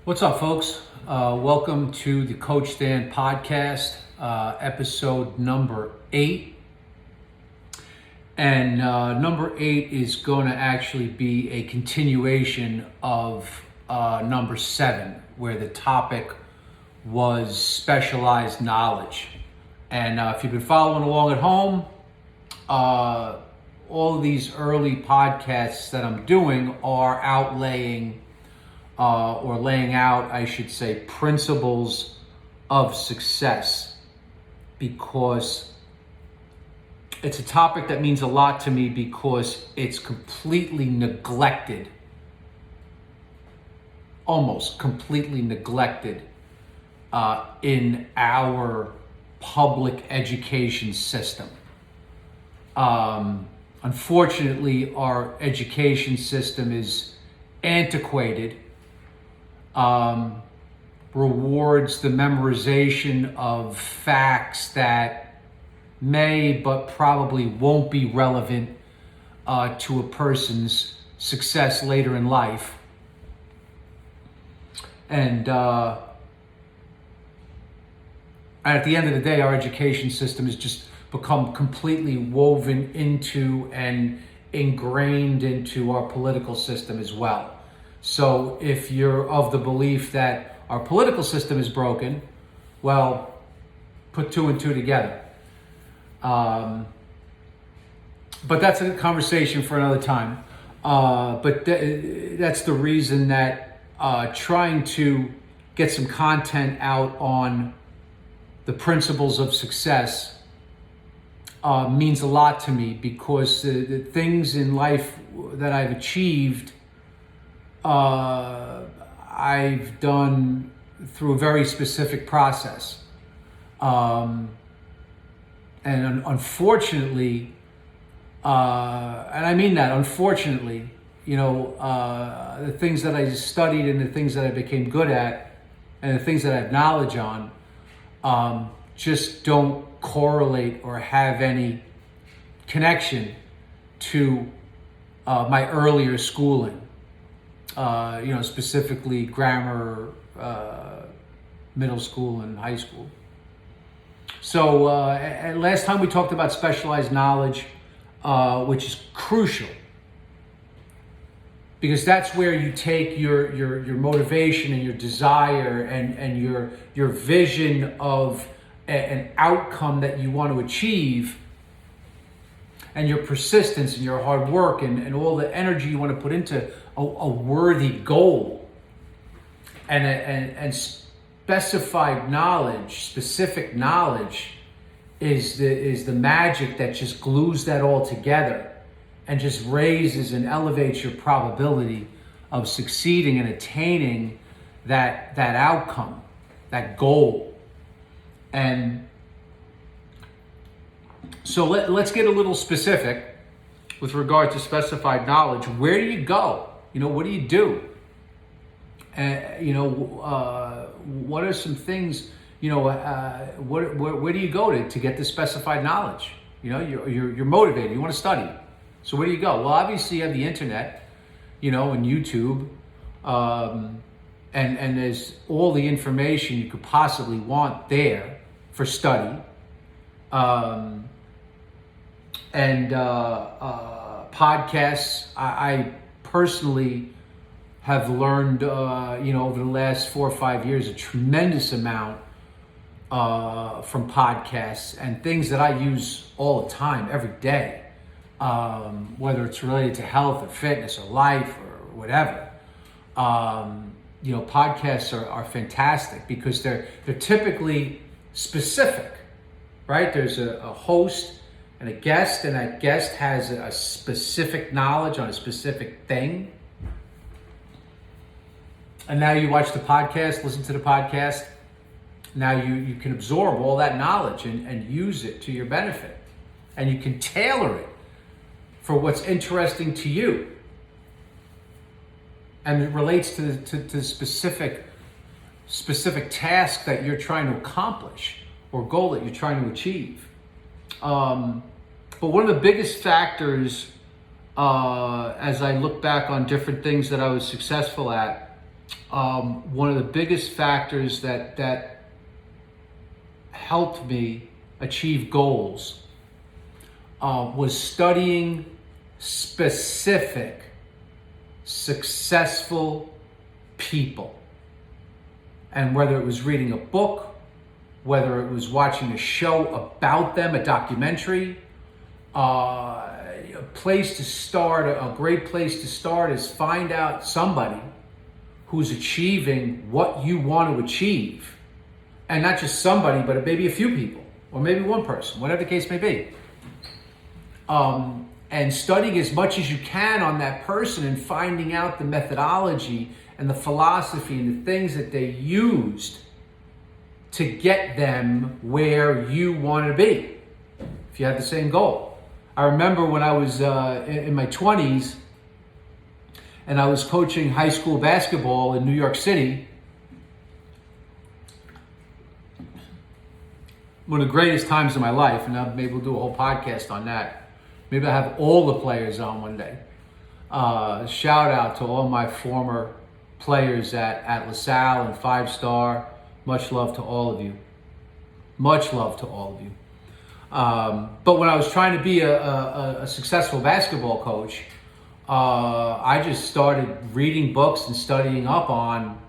What's up, folks? Welcome to the Coach Dan podcast, episode number 8. And number 8 is going to actually be a continuation of number 7, where the topic was specialized knowledge. And if you've been following along at home, all of these early podcasts that I'm doing are laying out, I should say, principles of success, because it's a topic that means a lot to me because it's completely neglected, almost completely neglected in our public education system. Unfortunately, our education system is antiquated. Rewards the memorization of facts that may but probably won't be relevant to a person's success later in life. And at the end of the day, our education system has just become completely woven into and ingrained into our political system as well. So if you're of the belief that our political system is broken, well, put 2 and 2 together. But that's a conversation for another time. But that's the reason that trying to get some content out on the principles of success means a lot to me, because the things in life that I've achieved, I've done through a very specific process. And unfortunately, and I mean that, unfortunately, the things that I studied and the things that I became good at and the things that I have knowledge on just don't correlate or have any connection to my earlier schooling. Specifically grammar, middle school and high school. So last time we talked about specialized knowledge, which is crucial, because that's where you take your motivation and your desire and your vision of an outcome that you want to achieve, and your persistence and your hard work and all the energy you want to put into a worthy goal, and specified knowledge, specific knowledge is the magic that just glues that all together and just raises and elevates your probability of succeeding and attaining that outcome, that goal. And so let's get a little specific with regard to specified knowledge. Where do you go? What do you do? What are some things, where do you go to get this specified knowledge? You're motivated, you want to study. So where do you go? Well, obviously you have the internet, and YouTube, and there's all the information you could possibly want there for study. Podcasts, I personally have learned, over the last 4 or 5 years, a tremendous amount from podcasts and things that I use all the time, every day, whether it's related to health or fitness or life or whatever. Podcasts are fantastic because they're typically specific, right? There's a host and a guest, and that guest has a specific knowledge on a specific thing. And now you watch the podcast, listen to the podcast. Now you can absorb all that knowledge and use it to your benefit. And you can tailor it for what's interesting to you. And it relates to the specific task that you're trying to accomplish or goal that you're trying to achieve. But one of the biggest factors as I look back on different things that I was successful at one of the biggest factors that helped me achieve goals was studying specific, successful people. And whether it was reading a book, whether it was watching a show about them, a documentary, a place to start, a great place to start is find out somebody who's achieving what you want to achieve. And not just somebody, but maybe a few people, or maybe one person, whatever the case may be. And studying as much as you can on that person and finding out the methodology and the philosophy and the things that they used to get them where you want to be, if you have the same goal. I remember when I was in my 20s and I was coaching high school basketball in New York City. One of the greatest times of my life, and maybe we'll do a whole podcast on that. Maybe I'll have all the players on one day. Shout out to all my former players at LaSalle and 5 Star. Much love to all of you. Much love to all of you. But when I was trying to be a successful basketball coach, I just started reading books and studying up on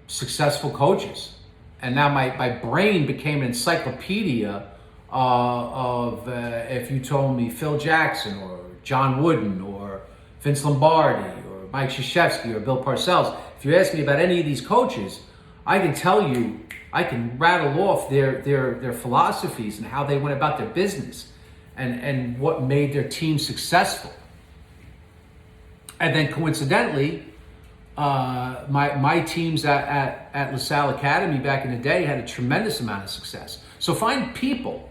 successful coaches. And now my brain became an encyclopedia of if you told me Phil Jackson or John Wooden or Vince Lombardi or Mike Krzyzewski or Bill Parcells, if you ask me about any of these coaches, I can tell you, I can rattle off their philosophies and how they went about their business and what made their team successful. And then coincidentally, my teams at LaSalle Academy back in the day had a tremendous amount of success. So find people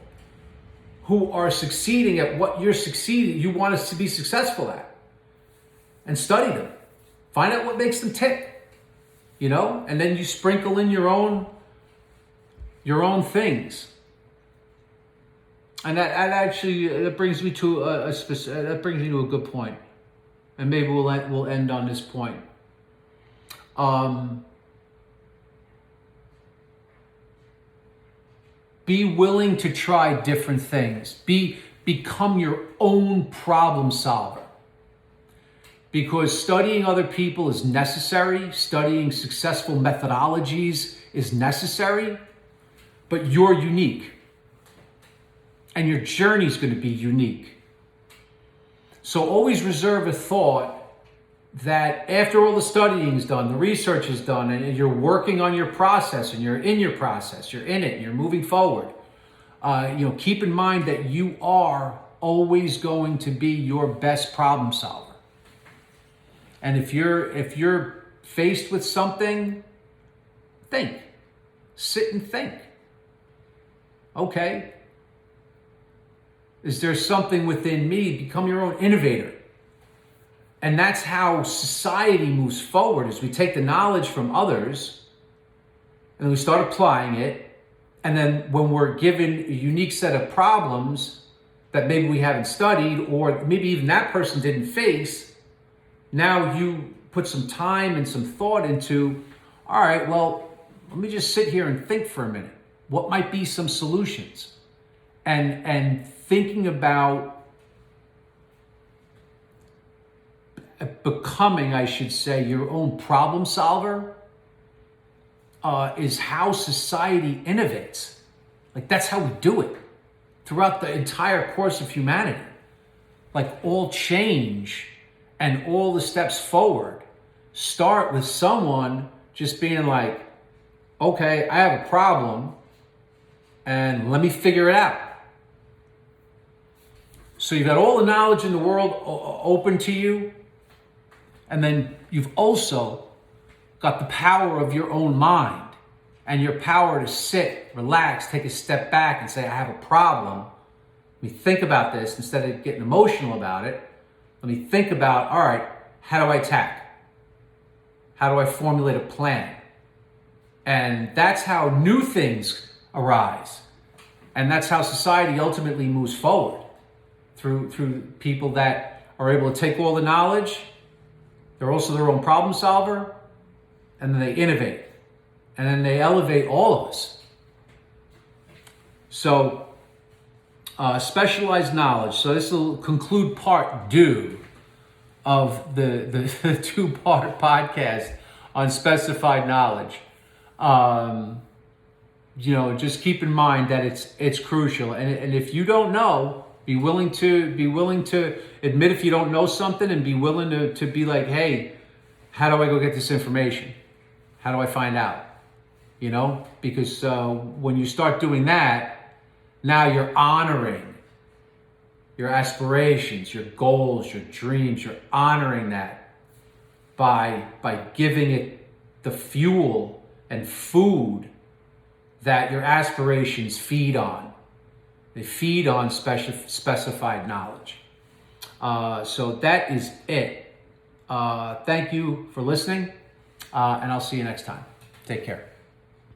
who are succeeding at what you want us to be successful at, and study them. Find out what makes them tick, and then you sprinkle in your own things. And that brings me to a good point, and maybe we'll end on this point. Be willing to try different things. Become your own problem solver. Because studying other people is necessary. Studying successful methodologies is necessary. But you're unique. And your journey is going to be unique. So always reserve a thought that after all the studying is done, the research is done, and you're working on your process, and you're in your process, you're in it, and you're moving forward, keep in mind that you are always going to be your best problem solver. And if you're faced with something, think. Sit and think. Okay, is there something within me? Become your own innovator. And that's how society moves forward, is we take the knowledge from others and we start applying it. And then when we're given a unique set of problems that maybe we haven't studied, or maybe even that person didn't face, now you put some time and some thought into, all right, well, let me just sit here and think for a minute. What might be some solutions? And thinking about becoming, I should say, your own problem solver is how society innovates. Like, that's how we do it throughout the entire course of humanity. Like, all change and all the steps forward start with someone just being like, okay, I have a problem and let me figure it out. So you've got all the knowledge in the world open to you. And then you've also got the power of your own mind and your power to sit, relax, take a step back and say, I have a problem. Let me think about this instead of getting emotional about it. Let me think about, all right, how do I attack? How do I formulate a plan? And that's how new things arise. And that's how society ultimately moves forward, through people that are able to take all the knowledge They're also their own problem solver, and then they innovate, and then they elevate all of us. So, specialized knowledge. So this will conclude part 2 of the 2-part podcast on specified knowledge. Just keep in mind that it's crucial, and if you don't know, be willing to admit if you don't know something, and be willing to be like, hey, how do I go get this information? How do I find out? Because when you start doing that, now you're honoring your aspirations, your goals, your dreams. You're honoring that by giving it the fuel and food that your aspirations feed on. They feed on specified knowledge. So that is it. Thank you for listening, and I'll see you next time. Take care.